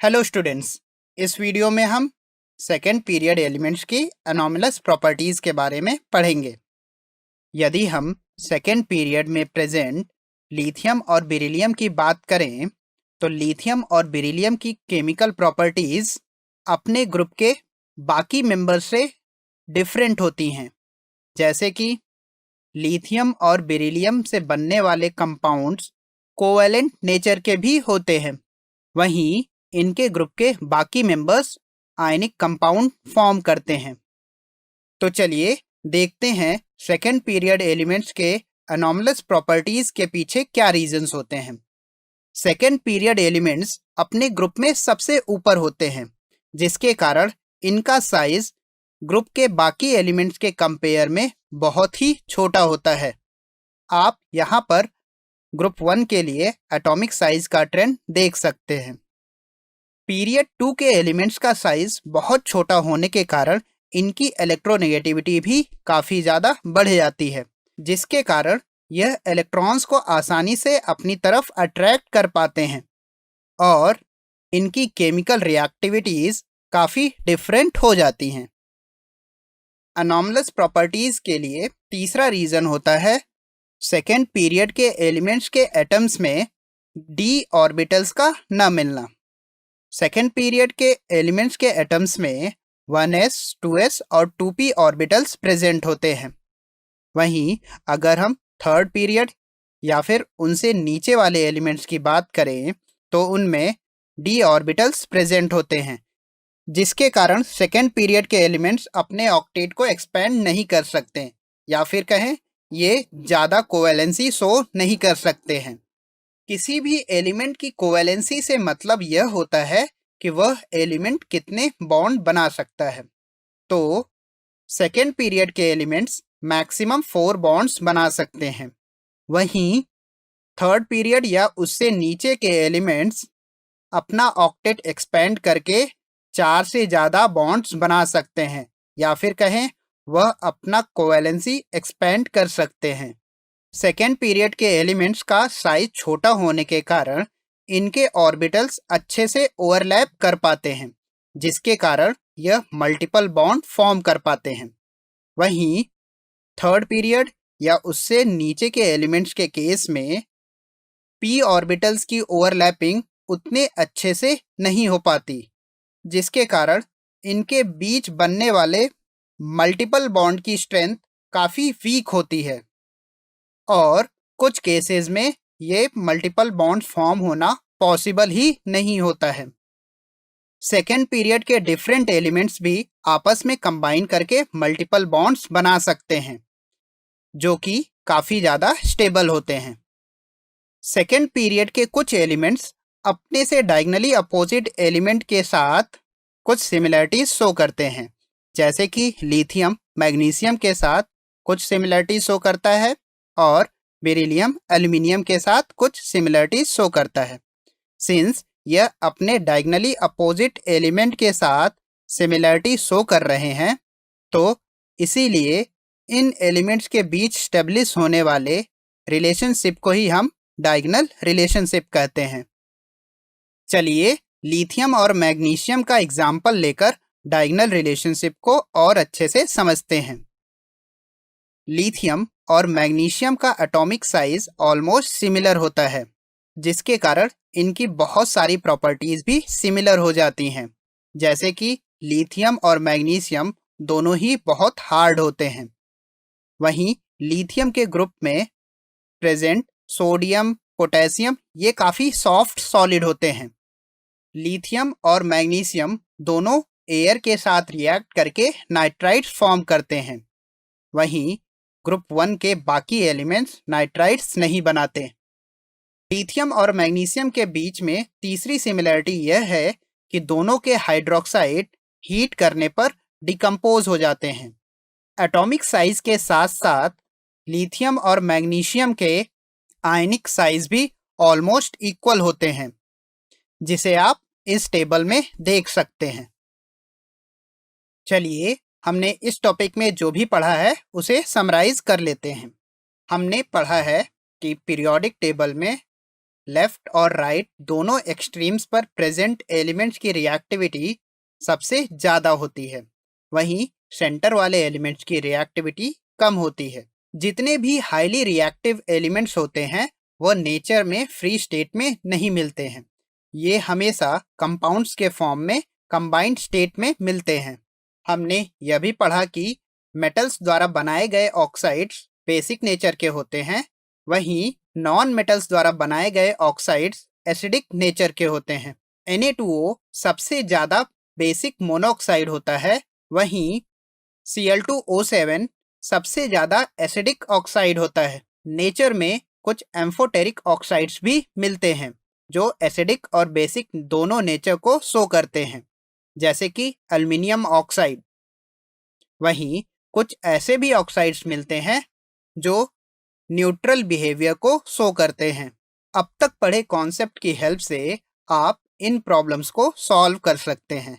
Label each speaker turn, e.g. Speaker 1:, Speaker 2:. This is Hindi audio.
Speaker 1: Hello students. इस वीडियो में हम सेकेंड पीरियड एलिमेंट्स की अनोमलस प्रॉपर्टीज़ के बारे में पढ़ेंगे। यदि हम सेकेंड पीरियड में प्रेजेंट लिथियम और बेरिलियम की बात करें तो लिथियम और बेरिलियम की केमिकल प्रॉपर्टीज़ अपने ग्रुप के बाकी मेंबर्स से डिफरेंट होती हैं। जैसे कि लिथियम और बेरिलियम से बनने वाले कंपाउंड्स कोवैलेंट नेचर के भी होते हैं, वहीं इनके ग्रुप के बाकी मेंबर्स आयनिक कंपाउंड फॉर्म करते हैं। तो चलिए देखते हैं सेकेंड पीरियड एलिमेंट्स के अनोमलस प्रॉपर्टीज के पीछे क्या रीजंस होते हैं। सेकेंड पीरियड एलिमेंट्स अपने ग्रुप में सबसे ऊपर होते हैं, जिसके कारण इनका साइज ग्रुप के बाकी एलिमेंट्स के कंपेयर में बहुत ही छोटा होता है। आप यहाँ पर ग्रुप 1 के लिए एटॉमिक साइज का ट्रेंड देख सकते हैं। पीरियड 2 के एलिमेंट्स का साइज बहुत छोटा होने के कारण इनकी इलेक्ट्रोनेगेटिविटी भी काफ़ी ज़्यादा बढ़ जाती है, जिसके कारण यह इलेक्ट्रॉन्स को आसानी से अपनी तरफ अट्रैक्ट कर पाते हैं और इनकी केमिकल रिएक्टिविटीज़ काफ़ी डिफरेंट हो जाती हैं। अनोमलस प्रॉपर्टीज़ के लिए तीसरा रीज़न होता है सेकेंड पीरियड के एलिमेंट्स के एटम्स में डी ऑर्बिटल्स का न मिलना। सेकेंड पीरियड के एलिमेंट्स के एटम्स में 1s, 2s और 2p ऑर्बिटल्स प्रेजेंट होते हैं। वहीं अगर हम थर्ड पीरियड या फिर उनसे नीचे वाले एलिमेंट्स की बात करें तो उनमें d ऑर्बिटल्स प्रेजेंट होते हैं, जिसके कारण सेकेंड पीरियड के एलिमेंट्स अपने ऑक्टेट को एक्सपेंड नहीं कर सकते, या फिर कहें ये ज़्यादा कोवैलेंसी शो नहीं कर सकते हैं। किसी भी एलिमेंट की कोवैलेंसी से मतलब यह होता है कि वह एलिमेंट कितने बॉन्ड बना सकता है। तो सेकेंड पीरियड के एलिमेंट्स मैक्सिमम 4 बॉन्ड्स बना सकते हैं, वहीं थर्ड पीरियड या उससे नीचे के एलिमेंट्स अपना ऑक्टेट एक्सपेंड करके 4 से ज़्यादा बॉन्ड्स बना सकते हैं, या फिर कहें वह अपना कोवैलेंसी एक्सपेंड कर सकते हैं। सेकेंड पीरियड के एलिमेंट्स का साइज छोटा होने के कारण इनके ऑर्बिटल्स अच्छे से ओवरलैप कर पाते हैं, जिसके कारण यह मल्टीपल बॉन्ड फॉर्म कर पाते हैं। वहीं थर्ड पीरियड या उससे नीचे के एलिमेंट्स के केस में p ऑर्बिटल्स की ओवरलैपिंग उतने अच्छे से नहीं हो पाती, जिसके कारण इनके बीच बनने वाले मल्टीपल बॉन्ड की स्ट्रेंथ काफ़ी वीक होती है और कुछ केसेस में ये मल्टीपल बॉन्ड फॉर्म होना पॉसिबल ही नहीं होता है। सेकेंड पीरियड के डिफरेंट एलिमेंट्स भी आपस में कंबाइन करके मल्टीपल बॉन्ड्स बना सकते हैं, जो कि काफ़ी ज़्यादा स्टेबल होते हैं। सेकेंड पीरियड के कुछ एलिमेंट्स अपने से डायगनली अपोजिट एलिमेंट के साथ कुछ सिमिलरिटीज शो करते हैं, जैसे कि लिथियम मैग्नीशियम के साथ कुछ सिमिलरिटीज शो करता है और बेरिलियम एल्यूमिनियम के साथ कुछ सिमिलरिटीज शो करता है। सिंस यह अपने डायगनली अपोजिट एलिमेंट के साथ सिमिलरिटी शो कर रहे हैं, तो इसीलिए इन एलिमेंट्स के बीच स्टेब्लिश होने वाले रिलेशनशिप को ही हम डायगनल रिलेशनशिप कहते हैं। चलिए लिथियम और मैग्नीशियम का एग्जाम्पल लेकर डायगनल रिलेशनशिप को और अच्छे से समझते हैं। लिथियम और मैग्नीशियम का एटॉमिक साइज ऑलमोस्ट सिमिलर होता है, जिसके कारण इनकी बहुत सारी प्रॉपर्टीज भी सिमिलर हो जाती हैं, जैसे कि लिथियम और मैग्नीशियम दोनों ही बहुत हार्ड होते हैं। वहीं लिथियम के ग्रुप में प्रेजेंट सोडियम, पोटेशियम ये काफ़ी सॉफ्ट सॉलिड होते हैं। लिथियम और मैग्नीशियम दोनों एयर के साथ रिएक्ट करके नाइट्राइड्स फॉर्म करते हैं, वहीं ग्रुप 1 के बाकी एलिमेंट्स नाइट्राइड्स नहीं बनाते। लिथियम और मैग्नीशियम के बीच में तीसरी सिमिलरिटी यह है कि दोनों के हाइड्रोक्साइड हीट करने पर डिकम्पोज हो जाते हैं। एटॉमिक साइज के साथ साथ लिथियम और मैग्नीशियम के आयनिक साइज भी ऑलमोस्ट इक्वल होते हैं, जिसे आप इस टेबल में देख सकते हैं। चलिए हमने इस टॉपिक में जो भी पढ़ा है उसे समराइज कर लेते हैं। हमने पढ़ा है कि पीरियोडिक टेबल में लेफ्ट और राइट दोनों एक्सट्रीम्स पर प्रेजेंट एलिमेंट्स की रिएक्टिविटी सबसे ज़्यादा होती है, वहीं सेंटर वाले एलिमेंट्स की रिएक्टिविटी कम होती है। जितने भी हाईली रिएक्टिव एलिमेंट्स होते हैं वो नेचर में फ्री स्टेट में नहीं मिलते हैं, ये हमेशा कंपाउंड्स के फॉर्म में कंबाइंड स्टेट में मिलते हैं। हमने यह भी पढ़ा कि मेटल्स द्वारा बनाए गए ऑक्साइड्स बेसिक नेचर के होते हैं, वहीं नॉन मेटल्स द्वारा बनाए गए ऑक्साइड्स एसिडिक नेचर के होते हैं। Na2O सबसे ज़्यादा बेसिक मोनोऑक्साइड होता है, वहीं Cl2O7 सबसे ज़्यादा एसिडिक ऑक्साइड होता है। नेचर में कुछ एम्फोटेरिक ऑक्साइड्स भी मिलते हैं जो एसिडिक और बेसिक दोनों नेचर को शो करते हैं, जैसे कि एल्युमिनियम ऑक्साइड। वहीं कुछ ऐसे भी ऑक्साइड्स मिलते हैं जो न्यूट्रल बिहेवियर को शो करते हैं। अब तक पढ़े कॉन्सेप्ट की हेल्प से आप इन प्रॉब्लम्स को सॉल्व कर सकते हैं।